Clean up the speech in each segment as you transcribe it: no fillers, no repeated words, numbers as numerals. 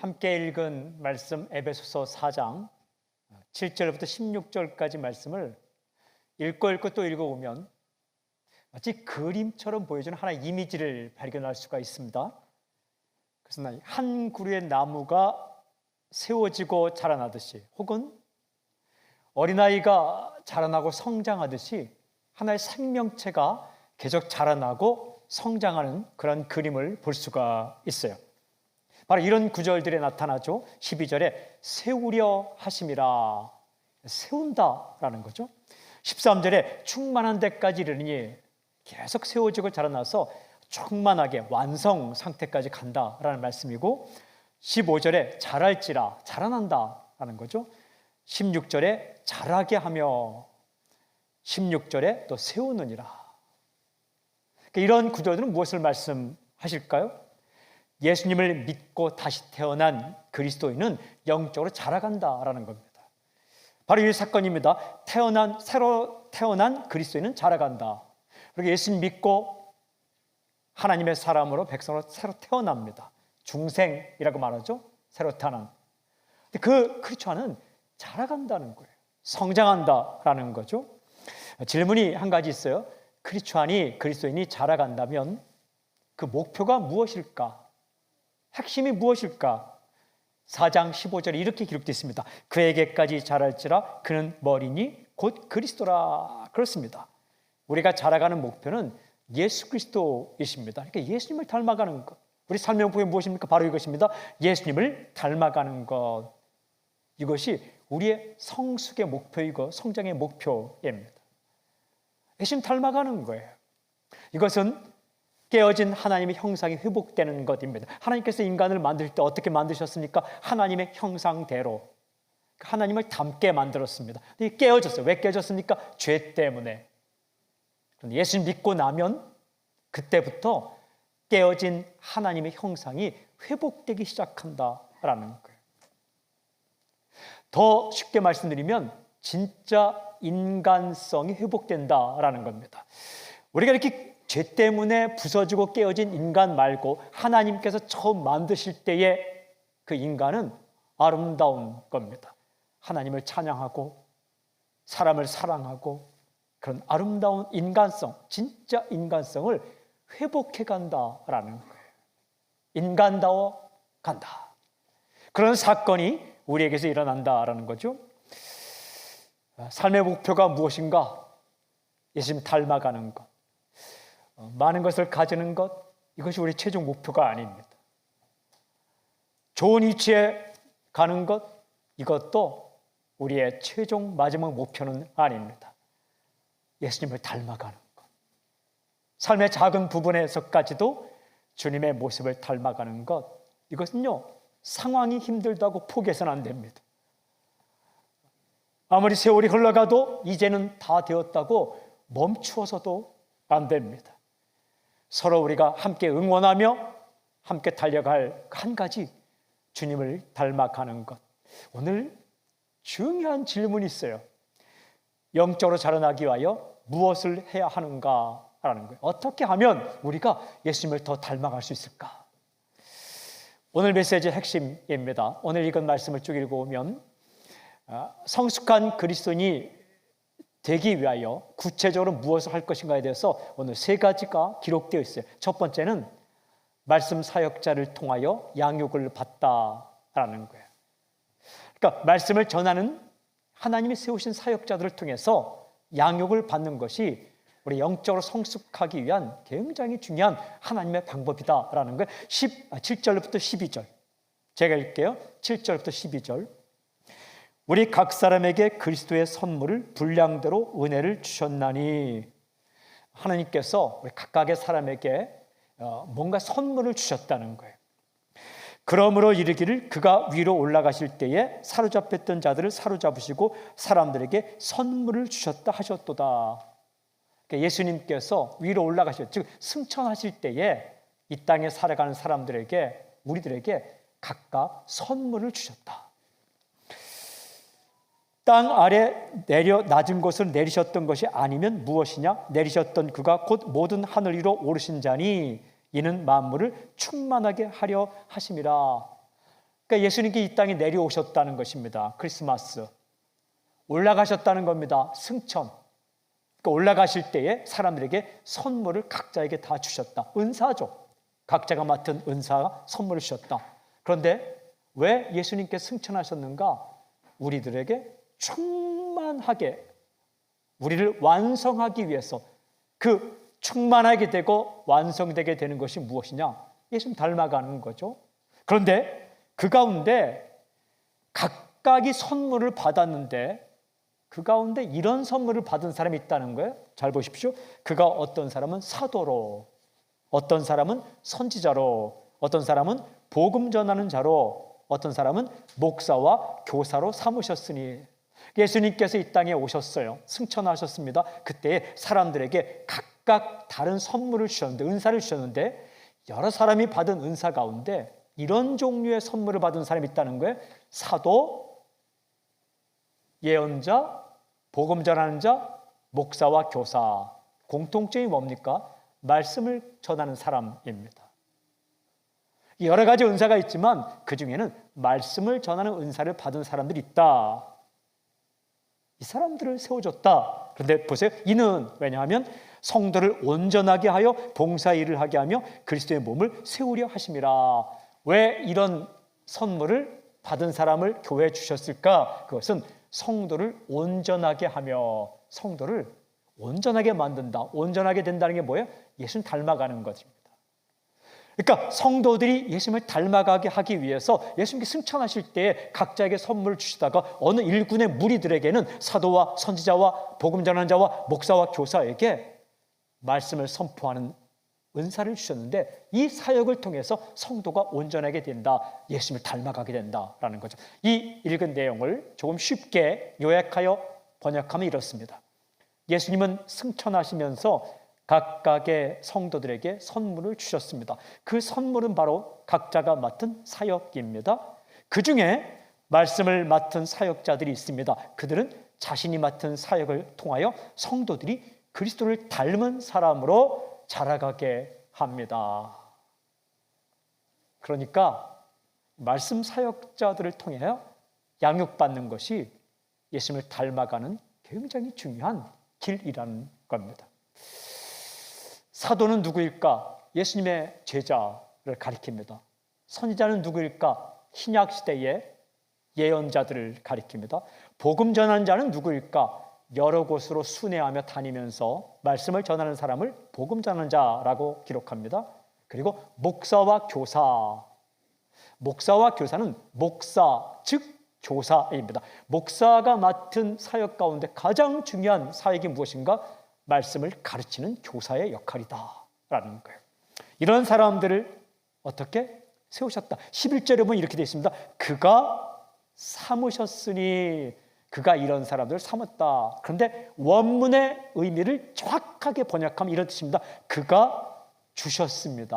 함께 읽은 말씀 에베소서 4장 7절부터 16절까지 말씀을 읽고 또 읽어보면 마치 그림처럼 보여주는 하나의 이미지를 발견할 수가 있습니다. 그래서 한 그루의 나무가 세워지고 자라나듯이, 혹은 어린아이가 자라나고 성장하듯이 하나의 생명체가 계속 자라나고 성장하는 그런 그림을 볼 수가 있어요. 바로 이런 구절들에 나타나죠. 12절에 세우려 하심이라, 세운다라는 거죠. 13절에 충만한 데까지 이르니, 계속 세워지고 자라나서 충만하게 완성 상태까지 간다라는 말씀이고, 15절에 자랄지라, 자라난다라는 거죠. 16절에 자라게 하며, 16절에 또 세우느니라. 이런 구절들은 무엇을 말씀하실까요? 예수님을 믿고 다시 태어난 그리스도인은 영적으로 자라간다라는 겁니다. 바로 이 사건입니다. 새로 태어난 그리스도인은 자라간다. 그리고 예수님 믿고 하나님의 사람으로, 백성으로 새로 태어납니다. 중생이라고 말하죠. 새로 태어난. 그 크리스찬은 자라간다는 거예요. 성장한다라는 거죠. 질문이 한 가지 있어요. 크리스찬이, 그리스도인이 자라간다면 그 목표가 무엇일까? 핵심이 무엇일까? 4장 15절에 이렇게 기록되어 있습니다. 그에게까지 자랄지라 그는 머리니 곧 그리스도라. 그렇습니다. 우리가 자라가는 목표는 예수 그리스도이십니다. 그러니까 예수님을 닮아가는 것. 우리 삶의 목표가 무엇입니까? 바로 이것입니다. 예수님을 닮아가는 것. 이것이 우리의 성숙의 목표이고 성장의 목표입니다. 예수님 닮아가는 거예요. 이것은 깨어진 하나님의 형상이 회복되는 것입니다. 하나님께서 인간을 만들 때 어떻게 만드셨습니까? 하나님의 형상대로 하나님을 닮게 만들었습니다. 깨어졌어요. 왜 깨어졌습니까? 죄 때문에. 그런데 예수님 믿고 나면 그때부터 깨어진 하나님의 형상이 회복되기 시작한다라는 거예요. 더 쉽게 말씀드리면 진짜 인간성이 회복된다라는 겁니다. 우리가 이렇게 죄 때문에 부서지고 깨어진 인간 말고 하나님께서 처음 만드실 때의 그 인간은 아름다운 겁니다. 하나님을 찬양하고 사람을 사랑하고 그런 아름다운 인간성, 진짜 인간성을 회복해 간다라는 거예요. 인간다워 간다. 그런 사건이 우리에게서 일어난다라는 거죠. 삶의 목표가 무엇인가? 예수님 닮아가는 것. 많은 것을 가지는 것, 이것이 우리 최종 목표가 아닙니다. 좋은 위치에 가는 것, 이것도 우리의 최종 마지막 목표는 아닙니다. 예수님을 닮아가는 것. 삶의 작은 부분에서까지도 주님의 모습을 닮아가는 것, 이것은요, 상황이 힘들다고 포기해서는 안 됩니다. 아무리 세월이 흘러가도 이제는 다 되었다고 멈추어서도 안 됩니다. 서로 우리가 함께 응원하며 함께 달려갈 한 가지, 주님을 닮아가는 것. 오늘 중요한 질문이 있어요. 영적으로 자라나기 위하여 무엇을 해야 하는가라는 거예요. 어떻게 하면 우리가 예수님을 더 닮아갈 수 있을까? 오늘 메시지의 핵심입니다. 오늘 읽은 말씀을 쭉 읽어보면 성숙한 그리스도인이 되기 위하여 구체적으로 무엇을 할 것인가에 대해서 오늘 세 가지가 기록되어 있어요. 첫 번째는 말씀 사역자를 통하여 양육을 받다라는 거예요. 그러니까 말씀을 전하는 하나님이 세우신 사역자들을 통해서 양육을 받는 것이 우리 영적으로 성숙하기 위한 굉장히 중요한 하나님의 방법이다라는 거예요. 7절부터 12절 제가 읽게요. 7절부터 12절 우리 각 사람에게 그리스도의 선물을 분량대로 은혜를 주셨나니, 하나님께서 우리 각각의 사람에게 뭔가 선물을 주셨다는 거예요. 그러므로 이르기를 그가 위로 올라가실 때에 사로잡혔던 자들을 사로잡으시고 사람들에게 선물을 주셨다 하셨도다. 그러니까 예수님께서 위로 올라가실, 즉 승천하실 때에 이 땅에 살아가는 사람들에게, 우리들에게 각각 선물을 주셨다. 땅 아래 낮은 곳을 내리셨던 것이 아니면 무엇이냐? 내리셨던 그가 곧 모든 하늘 위로 오르신 자니 이는 만물을 충만하게 하려 하심이라. 그러니까 예수님께 이 땅에 내려오셨다는 것입니다. 크리스마스. 올라가셨다는 겁니다. 승천. 그러니까 올라가실 때에 사람들에게 선물을 각자에게 다 주셨다. 은사죠. 각자가 맡은 은사 선물을 주셨다. 그런데 왜 예수님께 승천하셨는가? 우리들에게 충만하게 우리를 완성하기 위해서 그 충만하게 되고 완성되게 되는 것이 무엇이냐? 예수님 닮아가는 거죠. 그런데 그 가운데 각각이 선물을 받았는데 그 가운데 이런 선물을 받은 사람이 있다는 거예요. 잘 보십시오. 그가 어떤 사람은 사도로, 어떤 사람은 선지자로, 어떤 사람은 복음 전하는 자로, 어떤 사람은 목사와 교사로 삼으셨으니 예수님께서 이 땅에 오셨어요. 승천하셨습니다. 그때 사람들에게 각각 다른 선물을 주셨는데, 은사를 주셨는데 여러 사람이 받은 은사 가운데 이런 종류의 선물을 받은 사람이 있다는 거예요. 사도, 예언자, 복음 전하는 자, 목사와 교사. 공통점이 뭡니까? 말씀을 전하는 사람입니다. 여러 가지 은사가 있지만 그 중에는 말씀을 전하는 은사를 받은 사람들이 있다. 이 사람들을 세워줬다. 그런데 보세요. 이는 왜냐하면 성도를 온전하게 하여 봉사 일을 하게 하며 그리스도의 몸을 세우려 하심이라. 왜 이런 선물을 받은 사람을 교회에 주셨을까? 그것은 성도를 온전하게 하며 성도를 온전하게 만든다. 온전하게 된다는 게 뭐예요? 예수님 닮아가는 것입니다. 그러니까 성도들이 예수님을 닮아가게 하기 위해서 예수님께 승천하실 때 각자에게 선물을 주시다가 어느 일군의 무리들에게는 사도와 선지자와 복음 전하는 자와 목사와 교사에게 말씀을 선포하는 은사를 주셨는데 이 사역을 통해서 성도가 온전하게 된다. 예수님을 닮아가게 된다라는 거죠. 이 읽은 내용을 조금 쉽게 요약하여 번역하면 이렇습니다. 예수님은 승천하시면서 각각의 성도들에게 선물을 주셨습니다. 그 선물은 바로 각자가 맡은 사역입니다. 그 중에 말씀을 맡은 사역자들이 있습니다. 그들은 자신이 맡은 사역을 통하여 성도들이 그리스도를 닮은 사람으로 자라가게 합니다. 그러니까 말씀 사역자들을 통해 양육받는 것이 예수님을 닮아가는 굉장히 중요한 길이라는 겁니다. 사도는 누구일까? 예수님의 제자를 가리킵니다. 선지자는 누구일까? 신약 시대의 예언자들을 가리킵니다. 복음 전하는 자는 누구일까? 여러 곳으로 순회하며 다니면서 말씀을 전하는 사람을 복음 전하는 자라고 기록합니다. 그리고 목사와 교사. 목사와 교사는 목사, 즉 교사입니다. 목사가 맡은 사역 가운데 가장 중요한 사역이 무엇인가? 말씀을 가르치는 교사의 역할이다라는 거예요. 이런 사람들을 어떻게 세우셨다. 11절에 보면 이렇게 되어 있습니다. 그가 삼으셨으니 그가 이런 사람들을 삼았다. 그런데 원문의 의미를 정확하게 번역하면 이런 뜻입니다. 그가 주셨습니다.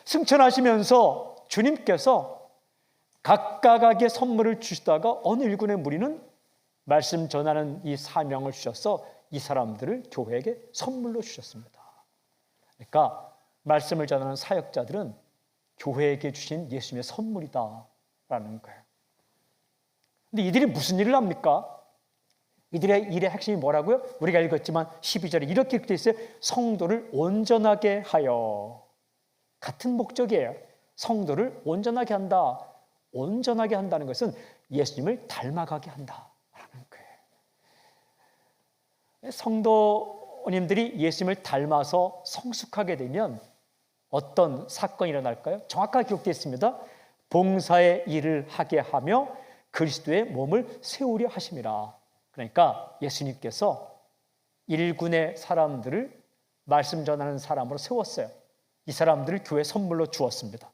승천하시면서 주님께서 각각에게 선물을 주시다가 어느 일군의 무리는 말씀 전하는 이 사명을 주셔서 이 사람들을 교회에게 선물로 주셨습니다. 그러니까 말씀을 전하는 사역자들은 교회에게 주신 예수님의 선물이다라는 거예요. 근데 이들이 무슨 일을 합니까? 이들의 일의 핵심이 뭐라고요? 우리가 읽었지만 12절에 이렇게 되어 있어요. 성도를 온전하게 하여. 같은 목적이에요. 성도를 온전하게 한다. 온전하게 한다는 것은 예수님을 닮아가게 한다라는 거예요. 성도님들이 예수님을 닮아서 성숙하게 되면 어떤 사건이 일어날까요? 정확하게 기록되어 있습니다. 봉사의 일을 하게 하며 그리스도의 몸을 세우려 하심이라. 그러니까 예수님께서 일군의 사람들을 말씀 전하는 사람으로 세웠어요. 이 사람들을 교회 선물로 주었습니다.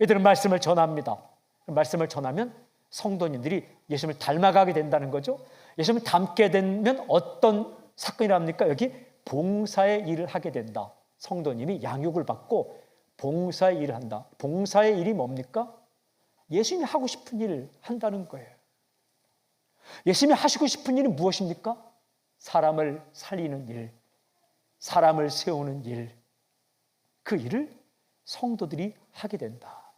이들은 말씀을 전합니다. 말씀을 전하면 성도님들이 예수님을 닮아가게 된다는 거죠. 예수님을 닮게 되면 어떤 사건이 일어납니까? 여기 봉사의 일을 하게 된다. 성도님이 양육을 받고 봉사의 일을 한다. 봉사의 일이 뭡니까? 예수님이 하고 싶은 일을 한다는 거예요. 예수님이 하시고 싶은 일이 무엇입니까? 사람을 살리는 일, 사람을 세우는 일, 그 일을 성도들이 하게 된다.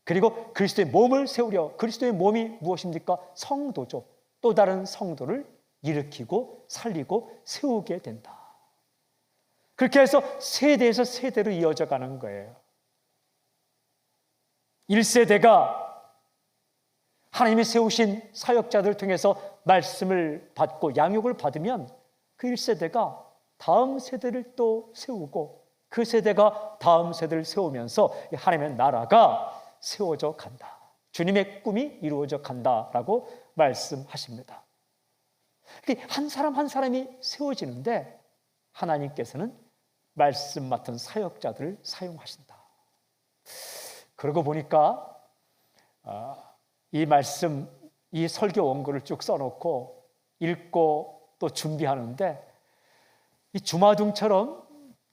그리고 그리스도의 몸을 세우려. 그리스도의 몸이 무엇입니까? 성도죠. 또 다른 성도를 일으키고 살리고 세우게 된다. 그렇게 해서 세대에서 세대로 이어져 가는 거예요. 1세대가 하나님이 세우신 사역자들을 통해서 말씀을 받고 양육을 받으면 그 1세대가 다음 세대를 또 세우고 그 세대가 다음 세대를 세우면서 하나님의 나라가 세워져 간다. 주님의 꿈이 이루어져 간다라고 말씀하십니다. 한 사람 한 사람이 세워지는데 하나님께서는 말씀 맡은 사역자들을 사용하신다. 그러고 보니까 이 말씀, 이 설교 원고를 쭉 써놓고 읽고 또 준비하는데 이 주마등처럼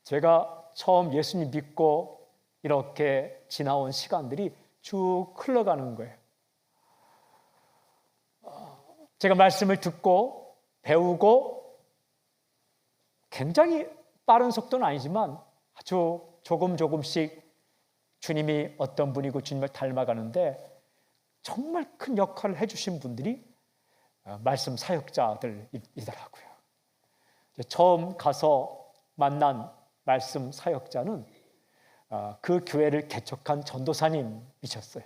제가 처음 예수님 믿고 이렇게 지나온 시간들이 쭉 흘러가는 거예요. 제가 말씀을 듣고 배우고 굉장히 빠른 속도는 아니지만 아주 조금씩 주님이 어떤 분이고 주님을 닮아가는데 정말 큰 역할을 해주신 분들이 말씀 사역자들이더라고요. 처음 가서 만난 말씀 사역자는 그 교회를 개척한 전도사님이셨어요.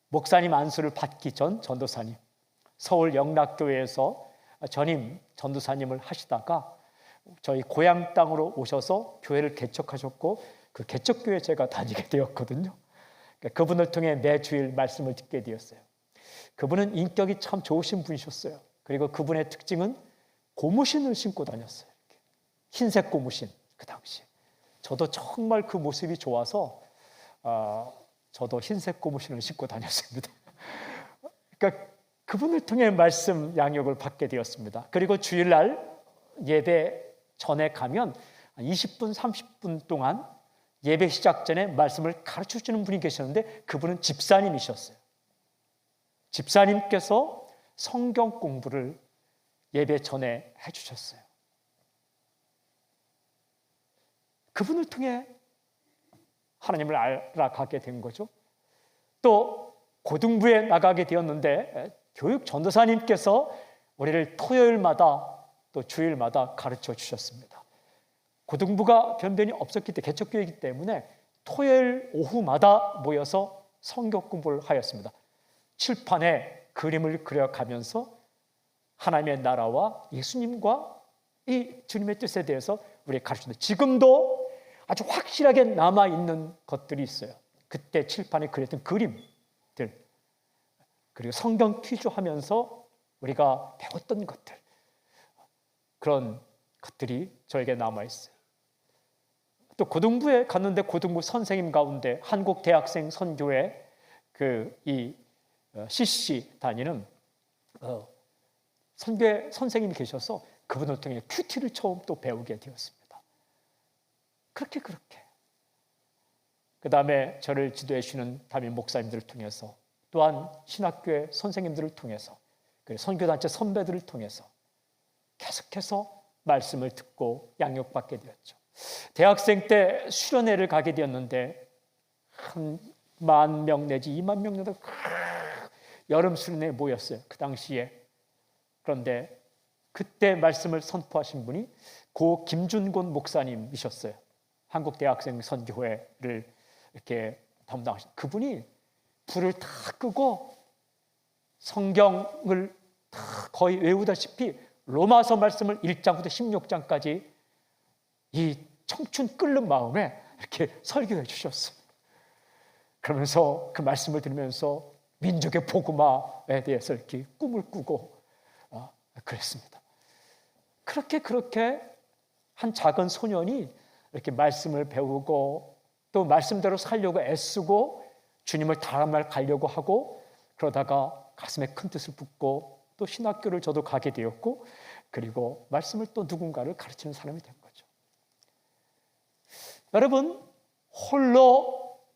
목사님 안수를 받기 전 전도사님, 서울 영락교회에서 전임 전도사님을 하시다가 저희 고향 땅으로 오셔서 교회를 개척하셨고 그 개척교회 제가 다니게 되었거든요. 그분을 통해 매 주일 말씀을 듣게 되었어요. 그분은 인격이 참 좋으신 분이셨어요. 그리고 그분의 특징은 고무신을 신고 다녔어요. 흰색 고무신, 그 당시에. 저도 정말 그 모습이 좋아서 저도 흰색 고무신을 신고 다녔습니다. 그러니까 그분을 통해 말씀 양육을 받게 되었습니다. 그리고 주일날 예배 전에 가면 20분, 30분 동안 예배 시작 전에 말씀을 가르쳐 주는 분이 계셨는데 그분은 집사님이셨어요. 집사님께서 성경 공부를 예배 전에 해주셨어요. 그분을 통해 하나님을 알아가게 된 거죠. 또 고등부에 나가게 되었는데 교육 전도사님께서 우리를 토요일마다 또 주일마다 가르쳐 주셨습니다. 고등부가 변변히 없었기 때문에 개척교회이기 때문에 토요일 오후마다 모여서 성경 공부를 하였습니다. 칠판에 그림을 그려가면서 하나님의 나라와 예수님과 이 주님의 뜻에 대해서 우리에게 가르치는데 지금도 아주 확실하게 남아있는 것들이 있어요. 그때 칠판에 그렸던 그림들, 그리고 성경 퀴즈 하면서 우리가 배웠던 것들, 그런 것들이 저에게 남아있어요. 또 고등부에 갔는데 고등부 선생님 가운데 한국 대학생 선교회 이 CC 다니는 선교회 선생님이 계셔서 그분을 통해 큐티를 처음 또 배우게 되었습니다. 그렇게 그 다음에 저를 지도해 주시는 담임 목사님들을 통해서 또한 신학교의 선생님들을 통해서 선교단체 선배들을 통해서 계속해서 말씀을 듣고 양육받게 되었죠. 대학생 때 수련회를 가게 되었는데 한 10,000명 내지 20,000명 정도 여름 수련회에 모였어요. 그 당시에. 그런데 그때 말씀을 선포하신 분이 고 김준곤 목사님이셨어요. 한국 대학생 선교회를 이렇게 담당하신 그분이 불을 다 끄고 성경을 다 거의 외우다시피 로마서 말씀을 1장부터 16장까지 이 청춘 끓는 마음에 이렇게 설교해 주셨어요. 그러면서 그 말씀을 들으면서 민족의 복음화에 대해서 이렇게 꿈을 꾸고 그랬습니다. 그렇게 한 작은 소년이 이렇게 말씀을 배우고 또 말씀대로 살려고 애쓰고 주님을 닮아 가려고 하고 그러다가 가슴에 큰 뜻을 붓고 또 신학교를 저도 가게 되었고 그리고 말씀을 또 누군가를 가르치는 사람이 된 거죠. 여러분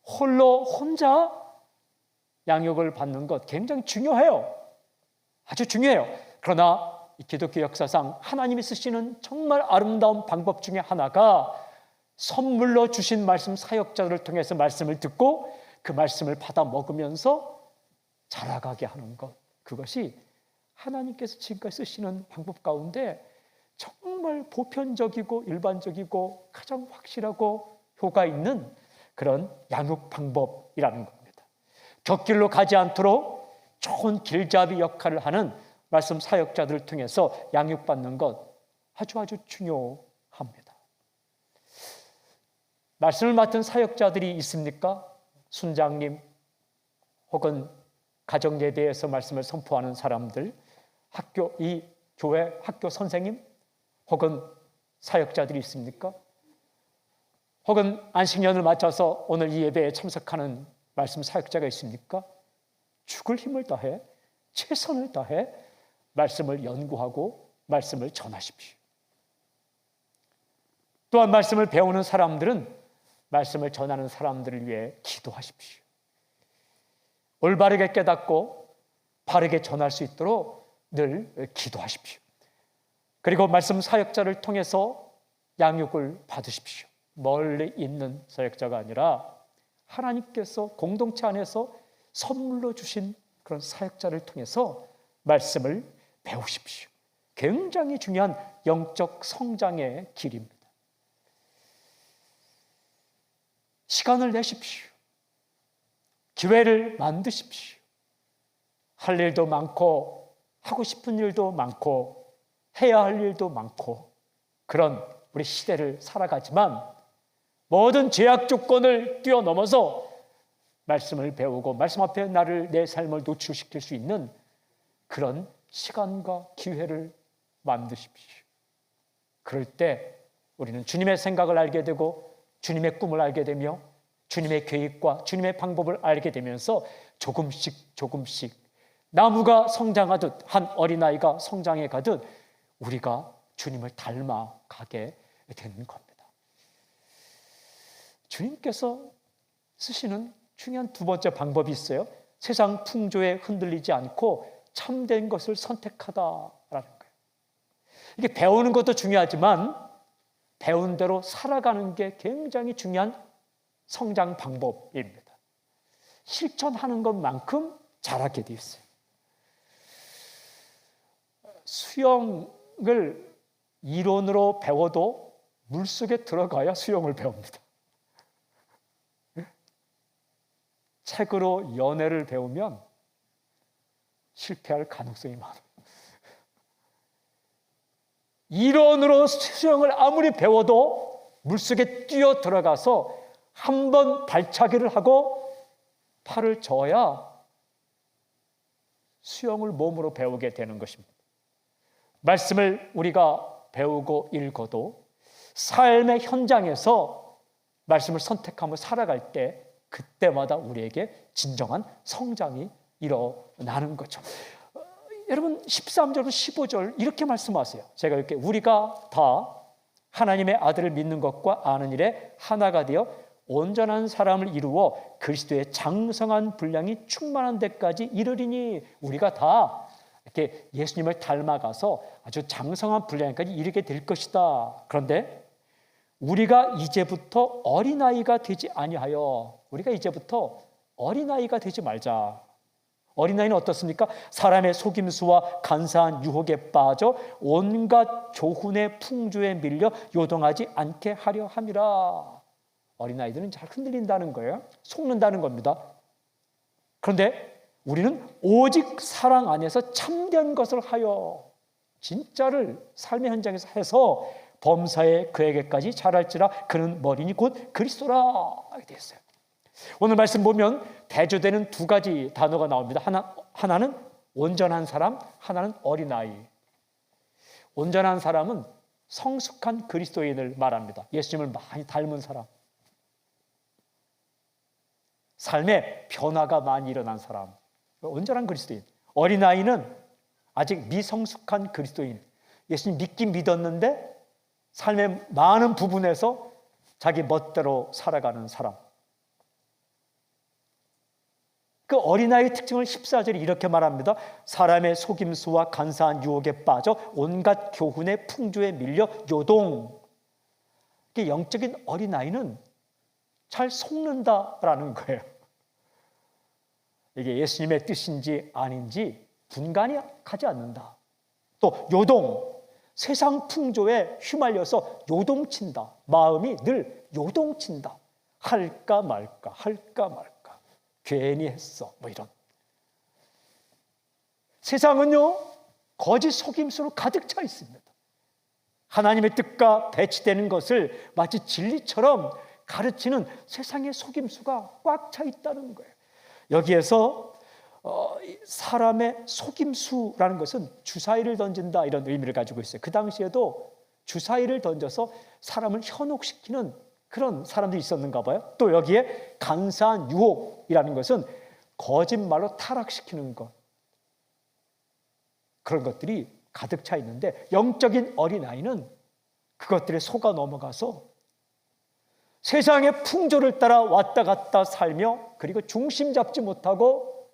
혼자 양육을 받는 것 굉장히 중요해요. 아주 중요해요. 그러나 이 기독교 역사상 하나님이 쓰시는 정말 아름다운 방법 중에 하나가 선물로 주신 말씀 사역자들을 통해서 말씀을 듣고 그 말씀을 받아 먹으면서 자라가게 하는 것, 그것이 하나님께서 지금까지 쓰시는 방법 가운데 정말 보편적이고 일반적이고 가장 확실하고 효과 있는 그런 양육 방법이라는 겁니다. 곁길로 가지 않도록 좋은 길잡이 역할을 하는 말씀 사역자들을 통해서 양육받는 것 아주 중요합니다. 말씀을 맡은 사역자들이 있습니까? 순장님 혹은 가정예배에서 말씀을 선포하는 사람들, 이 교회 학교 선생님 혹은 사역자들이 있습니까? 혹은 안식년을 맞춰서 오늘 이 예배에 참석하는 말씀 사역자가 있습니까? 죽을 힘을 다해 최선을 다해 말씀을 연구하고 말씀을 전하십시오. 또한 말씀을 배우는 사람들은 말씀을 전하는 사람들을 위해 기도하십시오. 올바르게 깨닫고 바르게 전할 수 있도록 늘 기도하십시오. 그리고 말씀 사역자를 통해서 양육을 받으십시오. 멀리 있는 사역자가 아니라 하나님께서 공동체 안에서 선물로 주신 그런 사역자를 통해서 말씀을 배우십시오. 굉장히 중요한 영적 성장의 길입니다. 시간을 내십시오. 기회를 만드십시오. 할 일도 많고 하고 싶은 일도 많고 해야 할 일도 많고 그런 우리 시대를 살아가지만 모든 제약 조건을 뛰어넘어서 말씀을 배우고 말씀 앞에 내 삶을 노출시킬 수 있는 그런 시간과 기회를 만드십시오. 그럴 때 우리는 주님의 생각을 알게 되고 주님의 꿈을 알게 되며 주님의 계획과 주님의 방법을 알게 되면서 조금씩 나무가 성장하듯 한 어린아이가 성장해 가듯 우리가 주님을 닮아가게 되는 겁니다. 주님께서 쓰시는 중요한 두 번째 방법이 있어요. 세상 풍조에 흔들리지 않고 참된 것을 선택하다라는 거예요. 이게 배우는 것도 중요하지만 배운 대로 살아가는 게 굉장히 중요한 성장 방법입니다. 실천하는 것만큼 잘하게 되어 있어요. 수영을 이론으로 배워도 물속에 들어가야 수영을 배웁니다. 책으로 연애를 배우면 실패할 가능성이 많아요. 이론으로 수영을 아무리 배워도 물속에 뛰어 들어가서 한 번 발차기를 하고 팔을 저어야 수영을 몸으로 배우게 되는 것입니다. 말씀을 우리가 배우고 읽어도 삶의 현장에서 말씀을 선택하며 살아갈 때 그때마다 우리에게 진정한 성장이 일어나는 거죠. 여러분 13절부터 15절 이렇게 말씀하세요. 제가 이렇게 우리가 다 하나님의 아들을 믿는 것과 아는 일에 하나가 되어 온전한 사람을 이루어 그리스도의 장성한 분량이 충만한 데까지 이르리니 우리가 다 이렇게 예수님을 닮아가서 아주 장성한 분량까지 이르게 될 것이다. 그런데 우리가 이제부터 어린아이가 되지 아니하여 우리가 이제부터 어린아이가 되지 말자. 어린아이는 어떻습니까? 사람의 속임수와 간사한 유혹에 빠져 온갖 교훈의 풍조에 밀려 요동하지 않게 하려 함이라. 어린아이들은 잘 흔들린다는 거예요. 속는다는 겁니다. 그런데 우리는 오직 사랑 안에서 참된 것을 하여 진짜를 삶의 현장에서 해서 범사에 그에게까지 자랄지라 그는 머리니 곧 그리스도라 이렇게 되어 있어요. 오늘 말씀 보면 대조되는 두 가지 단어가 나옵니다. 하나는 온전한 사람, 하나는 어린아이. 온전한 사람은 성숙한 그리스도인을 말합니다. 예수님을 많이 닮은 사람. 삶에 변화가 많이 일어난 사람. 온전한 그리스도인. 어린아이는 아직 미성숙한 그리스도인. 예수님 믿긴 믿었는데 삶의 많은 부분에서 자기 멋대로 살아가는 사람. 그 어린아이의 특징을 14절이 이렇게 말합니다. 사람의 속임수와 간사한 유혹에 빠져 온갖 교훈의 풍조에 밀려 요동. 영적인 어린아이는 잘 속는다라는 거예요. 이게 예수님의 뜻인지 아닌지 분간이 가지 않는다. 또 요동, 세상 풍조에 휘말려서 요동친다. 마음이 늘 요동친다. 할까 말까 할까 말까 괜히 했어, 뭐 이런. 세상은요 거짓 속임수로 가득 차 있습니다. 하나님의 뜻과 배치되는 것을 마치 진리처럼 가르치는 세상의 속임수가 꽉 차 있다는 거예요. 여기에서 사람의 속임수라는 것은 주사위를 던진다, 이런 의미를 가지고 있어요. 그 당시에도 주사위를 던져서 사람을 현혹시키는 그런 사람들이 있었는가 봐요. 또 여기에 간사한 유혹이라는 것은 거짓말로 타락시키는 것, 그런 것들이 가득 차 있는데, 영적인 어린아이는 그것들에 속아 넘어가서 세상의 풍조를 따라 왔다 갔다 살며, 그리고 중심 잡지 못하고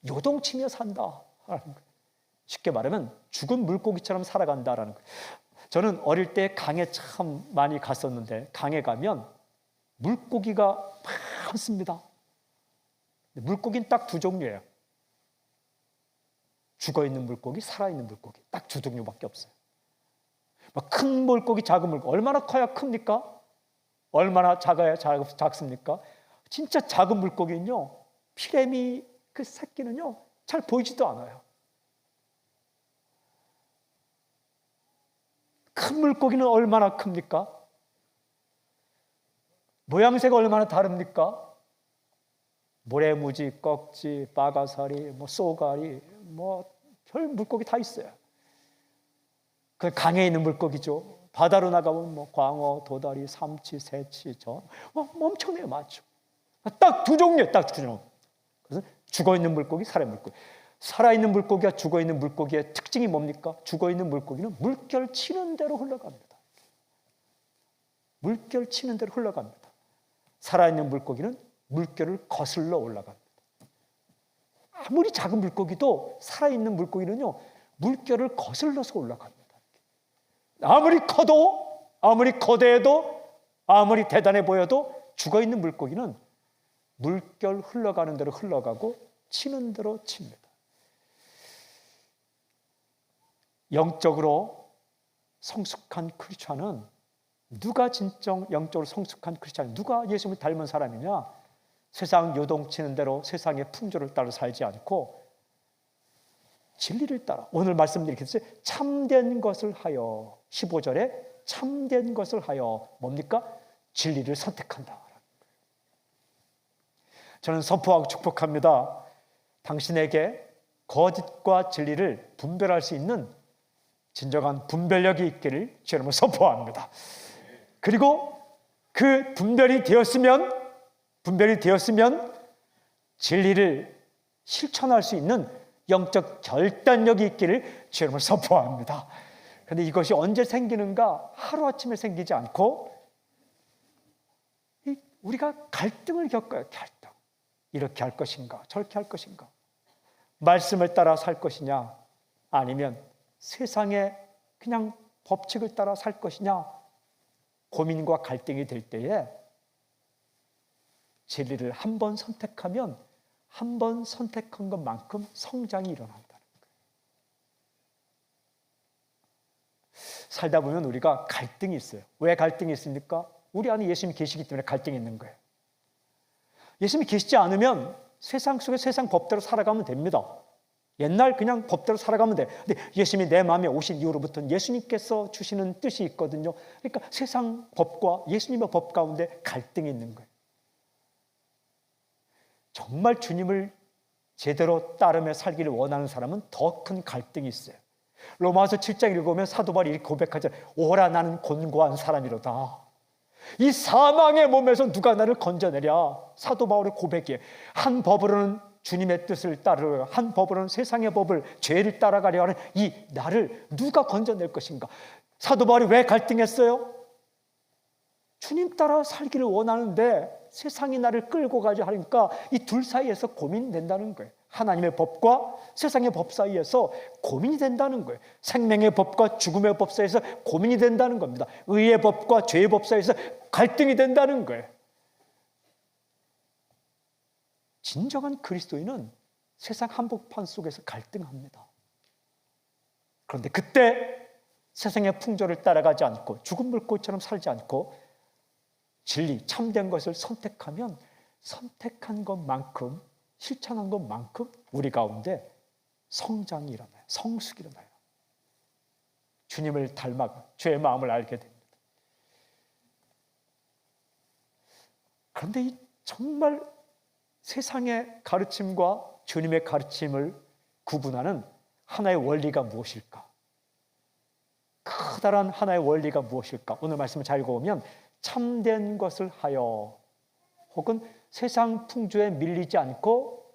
요동치며 산다라는 거예요. 쉽게 말하면 죽은 물고기처럼 살아간다라는 거예요. 저는 어릴 때 강에 참 많이 갔었는데, 강에 가면 물고기가 많습니다. 물고기는 딱 두 종류예요. 죽어있는 물고기, 살아있는 물고기, 딱 두 종류밖에 없어요. 큰 물고기, 작은 물고기, 얼마나 커야 큽니까? 얼마나 작아야 작습니까? 진짜 작은 물고기는요, 피레미 그 새끼는요 잘 보이지도 않아요. 큰 물고기는 얼마나 큽니까? 모양새가 얼마나 다릅니까? 모래무지, 꺽지, 빠가사리, 쏘가리, 별 물고기 다 있어요. 그 강에 있는 물고기죠. 바다로 나가면 광어, 도다리, 삼치, 새치, 엄청나게 많죠. 딱 두 종류, 딱 두 종류. 그래서 죽어있는 물고기, 살아있는 물고기. 살아있는 물고기와 죽어있는 물고기의 특징이 뭡니까? 죽어있는 물고기는 물결 치는 대로 흘러갑니다. 물결 치는 대로 흘러갑니다. 살아있는 물고기는 물결을 거슬러 올라갑니다. 아무리 작은 물고기도 살아있는 물고기는요, 물결을 거슬러서 올라갑니다. 아무리 커도, 아무리 거대해도, 아무리 대단해 보여도 죽어있는 물고기는 물결 흘러가는 대로 흘러가고 치는 대로 칩니다. 영적으로 성숙한 크리스찬은, 누가 진정 영적으로 성숙한 크리스찬, 누가 예수님을 닮은 사람이냐? 세상 요동치는 대로 세상의 풍조를 따라 살지 않고 진리를 따라, 오늘 말씀 이렇게 했어요. 참된 것을 하여, 15절에 참된 것을 하여 뭡니까? 진리를 선택한다. 저는 선포하고 축복합니다. 당신에게 거짓과 진리를 분별할 수 있는 진정한 분별력이 있기를 주님을 선포합니다. 그리고 그 분별이 되었으면 진리를 실천할 수 있는 영적 결단력이 있기를 주님을 선포합니다. 그런데 이것이 언제 생기는가? 하루아침에 생기지 않고 우리가 갈등을 겪어요. 갈등. 이렇게 할 것인가? 저렇게 할 것인가? 말씀을 따라 살 것이냐? 아니면 세상의 그냥 법칙을 따라 살 것이냐? 고민과 갈등이 될 때에 진리를 한 번 선택하면 한 번 선택한 것만큼 성장이 일어난다는 거예요. 살다 보면 우리가 갈등이 있어요. 왜 갈등이 있습니까? 우리 안에 예수님이 계시기 때문에 갈등이 있는 거예요. 예수님이 계시지 않으면 세상 속에 세상 법대로 살아가면 됩니다. 옛날 그냥 법대로 살아가면 돼. 근데 예수님이 내 마음에 오신 이후로부터는 예수님께서 주시는 뜻이 있거든요. 그러니까 세상 법과 예수님의 법 가운데 갈등이 있는 거예요. 정말 주님을 제대로 따르며 살기를 원하는 사람은 더 큰 갈등이 있어요. 로마서 7장 읽으면 사도 바울이 이렇게 고백하잖아요. 오라, 나는 곤고한 사람이로다. 이 사망의 몸에서 누가 나를 건져내랴. 사도 바울의 고백이에요. 한 법으로는 주님의 뜻을 따르려, 한 법으로는 세상의 법을, 죄를 따라가려 하는 이 나를 누가 건져낼 것인가. 사도 바울이 왜 갈등했어요? 주님 따라 살기를 원하는데 세상이 나를 끌고 가지 하니까 이 둘 사이에서 고민이 된다는 거예요. 하나님의 법과 세상의 법 사이에서 고민이 된다는 거예요. 생명의 법과 죽음의 법 사이에서 고민이 된다는 겁니다. 의의 법과 죄의 법 사이에서 갈등이 된다는 거예요. 진정한 그리스도인은 세상 한복판 속에서 갈등합니다. 그런데 그때 세상의 풍조를 따라가지 않고 죽은 물고기처럼 살지 않고 진리, 참된 것을 선택하면 선택한 것만큼, 실천한 것만큼 우리 가운데 성장이 일어나요. 성숙이 일어나요. 주님을 닮아가 주의 마음을 알게 됩니다. 그런데 이 정말 세상의 가르침과 주님의 가르침을 구분하는 하나의 원리가 무엇일까? 커다란 하나의 원리가 무엇일까? 오늘 말씀을 잘 읽어보면 참된 것을 하여, 혹은 세상 풍조에 밀리지 않고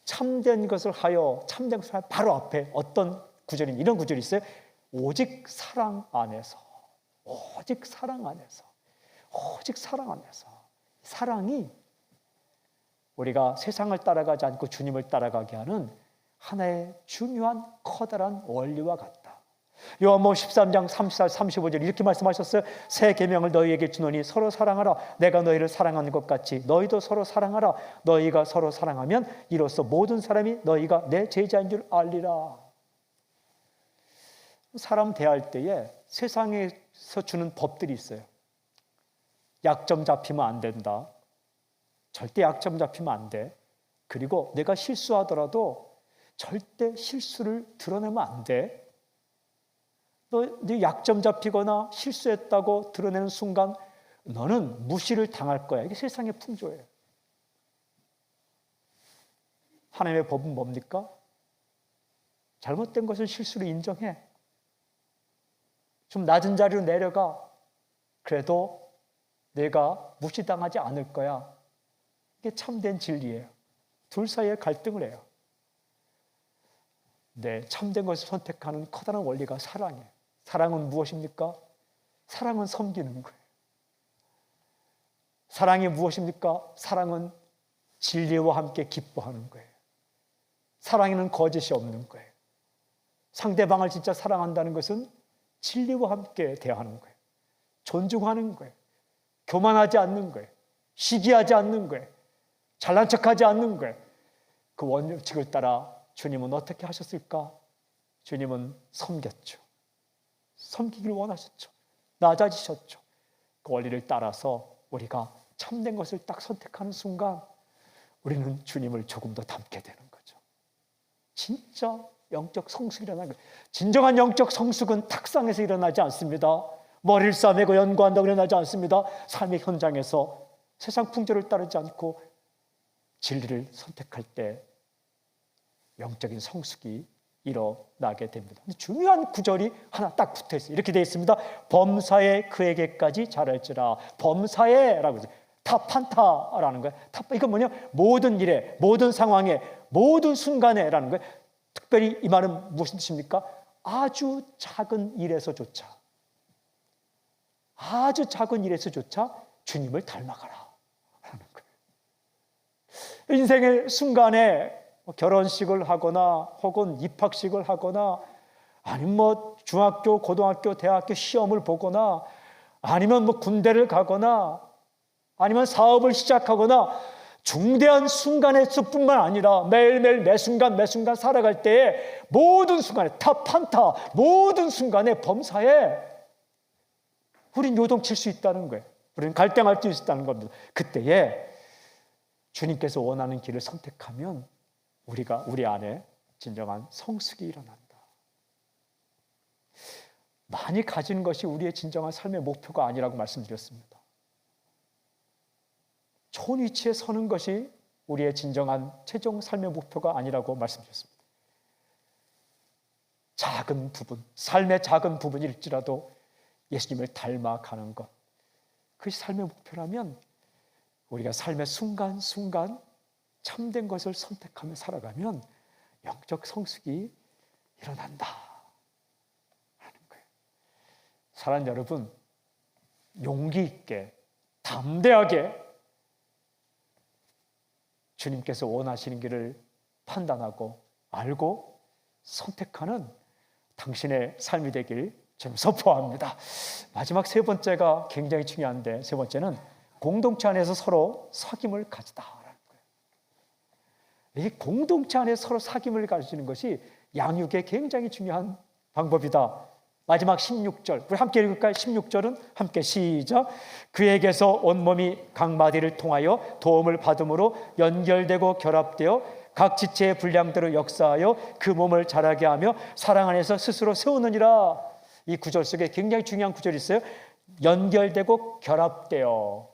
참된 것을 하여, 참된 것을 하여, 바로 앞에 어떤 구절이, 이런 구절이 있어요. 오직 사랑 안에서, 오직 사랑 안에서, 오직 사랑 안에서. 사랑이 우리가 세상을 따라가지 않고 주님을 따라가게 하는 하나의 중요한 커다란 원리와 같다. 요한복음 13장 34, 35절 이렇게 말씀하셨어요. 새 계명을 너희에게 주노니 서로 사랑하라. 내가 너희를 사랑하는 것 같이 너희도 서로 사랑하라. 너희가 서로 사랑하면 이로써 모든 사람이 너희가 내 제자인 줄 알리라. 사람 대할 때에 세상에서 주는 법들이 있어요. 약점 잡히면 안 된다. 절대 약점 잡히면 안 돼. 그리고 내가 실수하더라도 절대 실수를 드러내면 안 돼. 네 약점 잡히거나 실수했다고 드러내는 순간 너는 무시를 당할 거야. 이게 세상의 풍조예요. 하나님의 법은 뭡니까? 잘못된 것을 실수로 인정해. 좀 낮은 자리로 내려가. 그래도 내가 무시당하지 않을 거야. 이게 참된 진리예요. 둘 사이에 갈등을 해요. 네, 참된 것을 선택하는 커다란 원리가 사랑이에요. 사랑은 무엇입니까? 사랑은 섬기는 거예요. 사랑이 무엇입니까? 사랑은 진리와 함께 기뻐하는 거예요. 사랑에는 거짓이 없는 거예요. 상대방을 진짜 사랑한다는 것은 진리와 함께 대하는 거예요. 존중하는 거예요. 교만하지 않는 거예요. 시기하지 않는 거예요. 잘난 척하지 않는 거예요. 그 원칙을 따라 주님은 어떻게 하셨을까? 주님은 섬겼죠. 섬기기를 원하셨죠. 낮아지셨죠. 그 원리를 따라서 우리가 참된 것을 딱 선택하는 순간 우리는 주님을 조금 더 닮게 되는 거죠. 진짜 영적 성숙이 일어나는 거예요. 진정한 영적 성숙은 탁상에서 일어나지 않습니다. 머리를 싸매고 연구한다고 일어나지 않습니다. 삶의 현장에서 세상 풍조를 따르지 않고 진리를 선택할 때 영적인 성숙이 일어나게 됩니다. 중요한 구절이 하나 딱 붙어 있어요. 이렇게 되어 있습니다. 범사에 그에게까지 잘할지라. 범사에라고 해서 타판타라는 거예요. 이건 뭐냐? 모든 일에, 모든 상황에, 모든 순간에라는 거예요. 특별히 이 말은 무슨 뜻입니까? 아주 작은 일에서조차, 아주 작은 일에서조차 주님을 닮아가라 라는 거예요. 인생의 순간에 결혼식을 하거나 혹은 입학식을 하거나 아니면 중학교, 고등학교, 대학교 시험을 보거나 아니면 군대를 가거나 아니면 사업을 시작하거나 중대한 순간에서뿐만 아니라 매일매일 매 순간 살아갈 때에 모든 순간에 타판타 모든 순간에 범사에 우린 요동칠 수 있다는 거예요. 우리는 갈등할 수 있다는 겁니다. 그때에 주님께서 원하는 길을 선택하면 우리 안에 진정한 성숙이 일어난다. 많이 가진 것이 우리의 진정한 삶의 목표가 아니라고 말씀드렸습니다. 좋은 위치에 서는 것이 우리의 진정한 최종 삶의 목표가 아니라고 말씀드렸습니다. 작은 부분, 삶의 작은 부분일지라도 예수님을 닮아가는 것, 그것이 삶의 목표라면 우리가 삶의 순간순간 참된 것을 선택하며 살아가면 영적 성숙이 일어난다 하는 거예요. 사랑하는 여러분, 용기 있게 담대하게 주님께서 원하시는 길을 판단하고 알고 선택하는 당신의 삶이 되길 저는 선포합니다. 마지막 세 번째가 굉장히 중요한데, 세 번째는 공동체 안에서 서로 사귐을 가지다. 이 공동체 안에 서로 사귐을 가르치는 것이 양육의 굉장히 중요한 방법이다. 마지막 16절, 우리 함께 읽을까요? 16절은 함께 시작. 그에게서 온몸이 각 마디를 통하여 도움을 받음으로 연결되고 결합되어 각 지체의 분량대로 역사하여 그 몸을 자라게 하며 사랑 안에서 스스로 세우느니라. 이 구절 속에 굉장히 중요한 구절이 있어요. 연결되고 결합되어.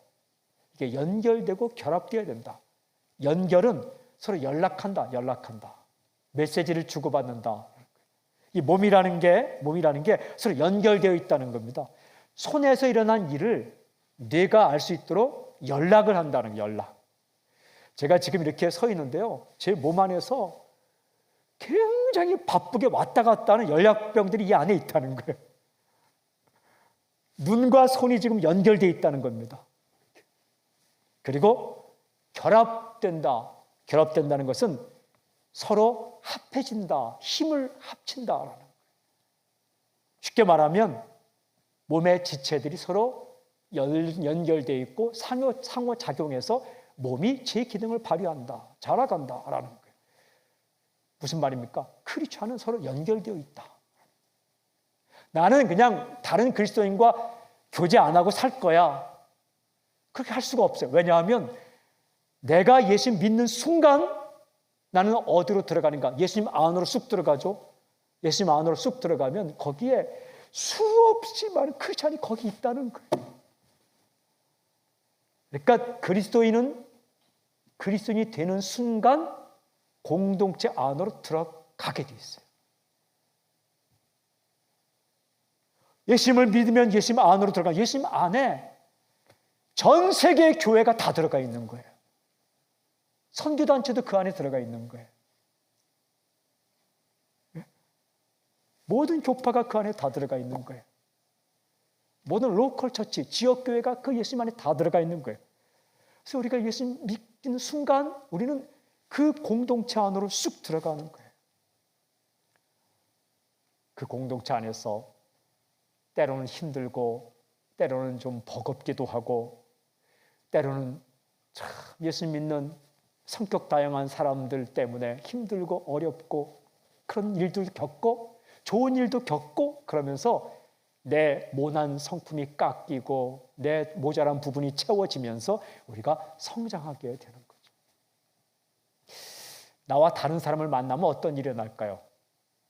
이게 연결되고 결합되어야 된다. 연결은 서로 연락한다. 메시지를 주고받는다. 이 몸이라는 게 서로 연결되어 있다는 겁니다. 손에서 일어난 일을 뇌가 알 수 있도록 연락을 한다는 연락. 제가 지금 이렇게 서 있는데요, 제 몸 안에서 굉장히 바쁘게 왔다 갔다 하는 연락병들이 이 안에 있다는 거예요. 눈과 손이 지금 연결되어 있다는 겁니다. 그리고 결합된다는 것은 서로 합해진다, 힘을 합친다라는 거예요. 쉽게 말하면 몸의 지체들이 서로 연결되어 있고 상호작용해서 몸이 제 기능을 발휘한다, 자라간다라는 거예요. 무슨 말입니까? 크리스천은 서로 연결되어 있다. 나는 그냥 다른 그리스도인과 교제 안 하고 살 거야. 그렇게 할 수가 없어요. 왜냐하면 내가 예수 믿는 순간 나는 어디로 들어가는가? 예수님 안으로 쑥 들어가죠. 예수님 안으로 쑥 들어가면 거기에 수없이 많은 크리스천이 거기 있다는 거예요. 그러니까 그리스도인이 되는 순간 공동체 안으로 들어가게 돼 있어요. 예수님을 믿으면 예수님 안으로 들어가. 예수님 안에 전 세계의 교회가 다 들어가 있는 거예요. 선교단체도 그 안에 들어가 있는 거예요. 모든 교파가 그 안에 다 들어가 있는 거예요. 모든 로컬 처치, 지역교회가 그 예수님 안에 다 들어가 있는 거예요. 그래서 우리가 예수님 믿는 순간 우리는 그 공동체 안으로 쑥 들어가는 거예요. 그 공동체 안에서 때로는 힘들고 때로는 좀 버겁기도 하고 때로는 참 예수님 믿는 성격 다양한 사람들 때문에 힘들고 어렵고 그런 일도 겪고 좋은 일도 겪고 그러면서 내 모난 성품이 깎이고 내 모자란 부분이 채워지면서 우리가 성장하게 되는 거죠. 나와 다른 사람을 만나면 어떤 일이 일어날까요?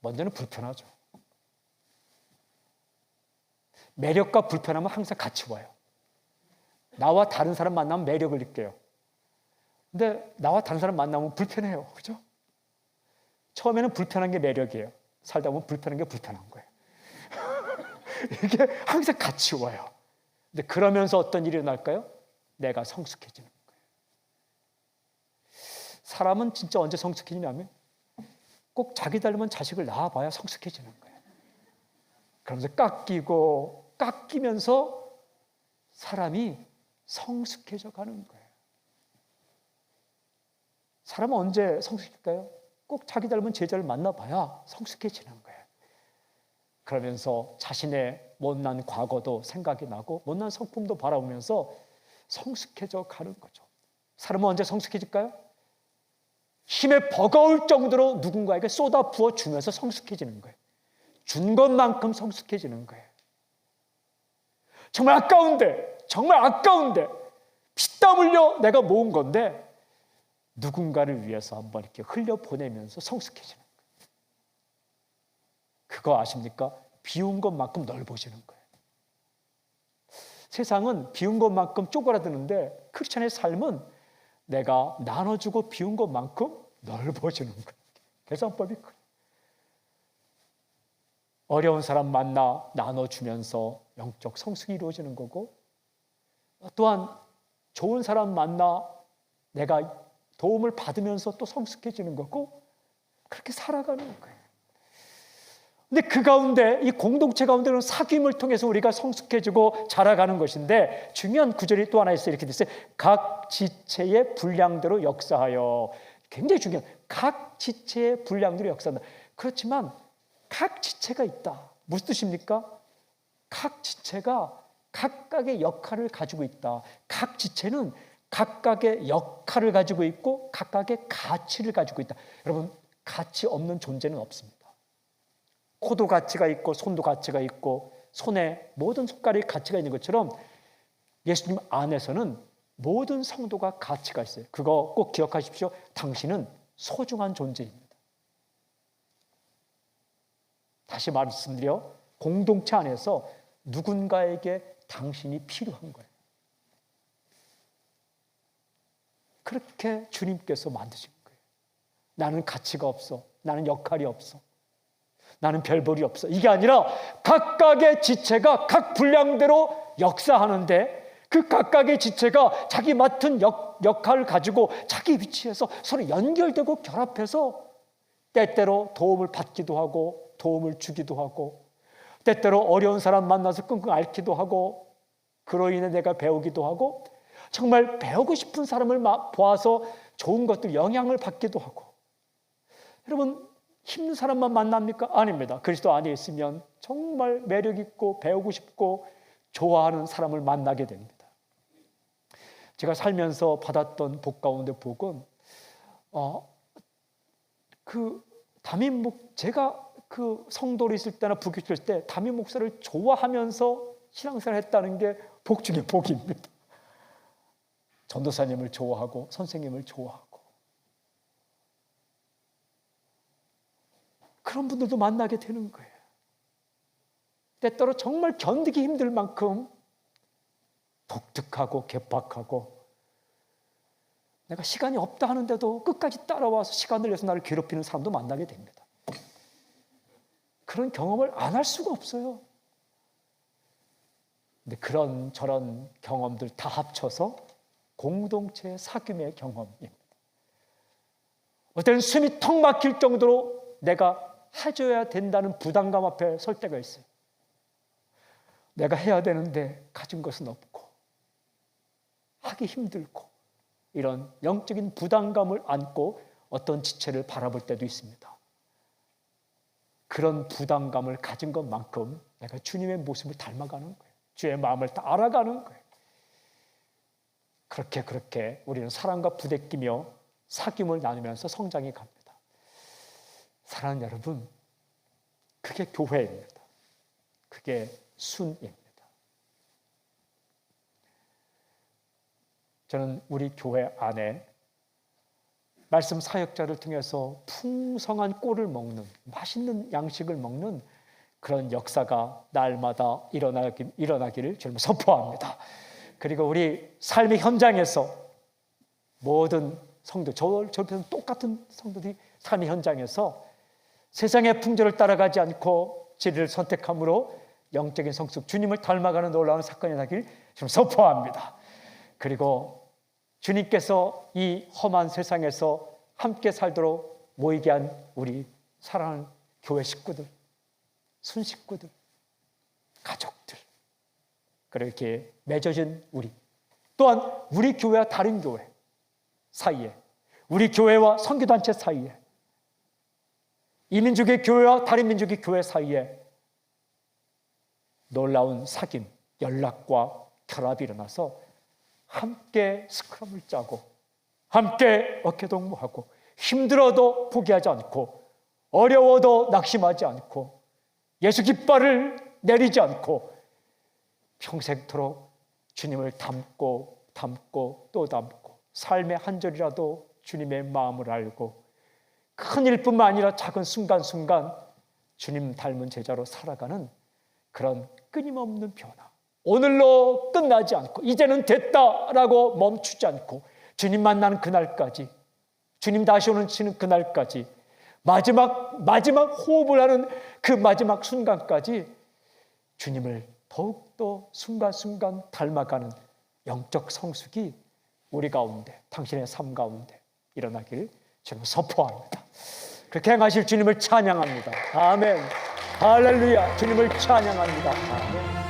먼저는 불편하죠. 매력과 불편함은 항상 같이 와요. 나와 다른 사람 만나면 매력을 느껴요. 근데 나와 다른 사람 만나면 불편해요. 그죠? 처음에는 불편한 게 매력이에요. 살다 보면 불편한 게 불편한 거예요. 이게 항상 같이 와요. 근데 그러면서 어떤 일이 일어날까요? 내가 성숙해지는 거예요. 사람은 진짜 언제 성숙해지냐면 꼭 자기 닮은 자식을 낳아봐야 성숙해지는 거예요. 그러면서 깎이면서 사람이 성숙해져 가는 거예요. 사람은 언제 성숙할까요? 꼭 자기 닮은 제자를 만나봐야 성숙해지는 거예요. 그러면서 자신의 못난 과거도 생각이 나고 못난 성품도 바라보면서 성숙해져 가는 거죠. 사람은 언제 성숙해질까요? 힘에 버거울 정도로 누군가에게 쏟아 부어 주면서 성숙해지는 거예요. 준 것만큼 성숙해지는 거예요. 정말 아까운데 피땀 흘려 내가 모은 건데 누군가를 위해서 한번 이렇게 흘려보내면서 성숙해지는 거예요. 그거 아십니까? 비운 것만큼 넓어지는 거예요. 세상은 비운 것만큼 쪼그라드는데 크리스천의 삶은 내가 나눠주고 비운 것만큼 넓어지는 거예요. 계산법이 그래요. 어려운 사람 만나 나눠주면서 영적 성숙이 이루어지는 거고 또한 좋은 사람 만나 내가 도움을 받으면서 또 성숙해지는 거고 그렇게 살아가는 거예요. 근데 그 가운데 이 공동체 가운데는 사귐을 통해서 우리가 성숙해지고 자라가는 것인데 중요한 구절이 또 하나 있어요. 이렇게 돼 있어요. 각 지체의 분량대로 역사하여. 굉장히 중요한 각 지체의 분량대로 역사한다. 그렇지만 각 지체가 있다. 무슨 뜻입니까? 각 지체가 각각의 역할을 가지고 있다. 각 지체는 각각의 역할을 가지고 있고 각각의 가치를 가지고 있다. 여러분, 가치 없는 존재는 없습니다. 코도 가치가 있고 손도 가치가 있고 손에 모든 손가락에 가치가 있는 것처럼 예수님 안에서는 모든 성도가 가치가 있어요. 그거 꼭 기억하십시오. 당신은 소중한 존재입니다. 다시 말씀드려, 공동체 안에서 누군가에게 당신이 필요한 거예요. 그렇게 주님께서 만드신 거예요. 나는 가치가 없어. 나는 역할이 없어. 나는 별볼이 없어. 이게 아니라 각각의 지체가 각 분량대로 역사하는데 그 각각의 지체가 자기 맡은 역할을 가지고 자기 위치에서 서로 연결되고 결합해서 때때로 도움을 받기도 하고 도움을 주기도 하고 때때로 어려운 사람 만나서 끙끙 앓기도 하고 그로 인해 내가 배우기도 하고 정말 배우고 싶은 사람을 보아서 좋은 것들 영향을 받기도 하고. 여러분, 힘든 사람만 만납니까? 아닙니다. 그리스도 안에 있으면 정말 매력 있고 배우고 싶고 좋아하는 사람을 만나게 됩니다. 제가 살면서 받았던 복 가운데 복은 제가 그 성도로 있을 때나 부교칠 때 담임 목사를 좋아하면서 신앙생활을 했다는 게 복 중에 복입니다. 전도사님을 좋아하고 선생님을 좋아하고 그런 분들도 만나게 되는 거예요. 때때로 정말 견디기 힘들 만큼 독특하고 개팍하고 내가 시간이 없다 하는데도 끝까지 따라와서 시간을 내서 나를 괴롭히는 사람도 만나게 됩니다. 그런 경험을 안 할 수가 없어요. 근데 그런 저런 경험들 다 합쳐서 공동체의 사귐의 경험입니다. 어떤 숨이 턱 막힐 정도로 내가 해줘야 된다는 부담감 앞에 설 때가 있어요. 내가 해야 되는데 가진 것은 없고 하기 힘들고 이런 영적인 부담감을 안고 어떤 지체를 바라볼 때도 있습니다. 그런 부담감을 가진 것만큼 내가 주님의 모습을 닮아가는 거예요. 주의 마음을 다 알아가는 거예요. 그렇게 우리는 사랑과 부대끼며 사귐을 나누면서 성장해 갑니다. 사랑하는 여러분, 그게 교회입니다. 그게 순입니다. 저는 우리 교회 안에 말씀 사역자를 통해서 풍성한 꼴을 먹는, 맛있는 양식을 먹는 그런 역사가 날마다 일어나기를 저는 선포합니다. 그리고 우리 삶의 현장에서 모든 성도, 저처럼 똑같은 성도들이 삶의 현장에서 세상의 풍조를 따라가지 않고 진리를 선택함으로 영적인 성숙, 주님을 닮아가는 놀라운 사건이 나길 좀 선포합니다. 그리고 주님께서 이 험한 세상에서 함께 살도록 모이게 한 우리 사랑하는 교회 식구들, 순식구들, 가족들, 그렇게 맺어진 우리, 또한 우리 교회와 다른 교회 사이에, 우리 교회와 선교단체 사이에, 이민족의 교회와 다른 민족의 교회 사이에 놀라운 사귐, 연락과 결합이 일어나서 함께 스크럼을 짜고 함께 어깨동무하고 힘들어도 포기하지 않고 어려워도 낙심하지 않고 예수 깃발을 내리지 않고 평생토록 주님을 닮고 또 닮고 삶의 한 절이라도 주님의 마음을 알고 큰 일뿐만 아니라 작은 순간순간 주님 닮은 제자로 살아가는 그런 끊임없는 변화. 오늘로 끝나지 않고 이제는 됐다라고 멈추지 않고 주님 만나는 그날까지, 주님 다시 오는 그날까지, 마지막 호흡을 하는 그 마지막 순간까지 주님을 더욱더 순간순간 닮아가는 영적 성숙이 우리 가운데, 당신의 삶 가운데 일어나기를 저는 선포합니다. 그렇게 행하실 주님을 찬양합니다. 아멘. 할렐루야. 주님을 찬양합니다. 아멘.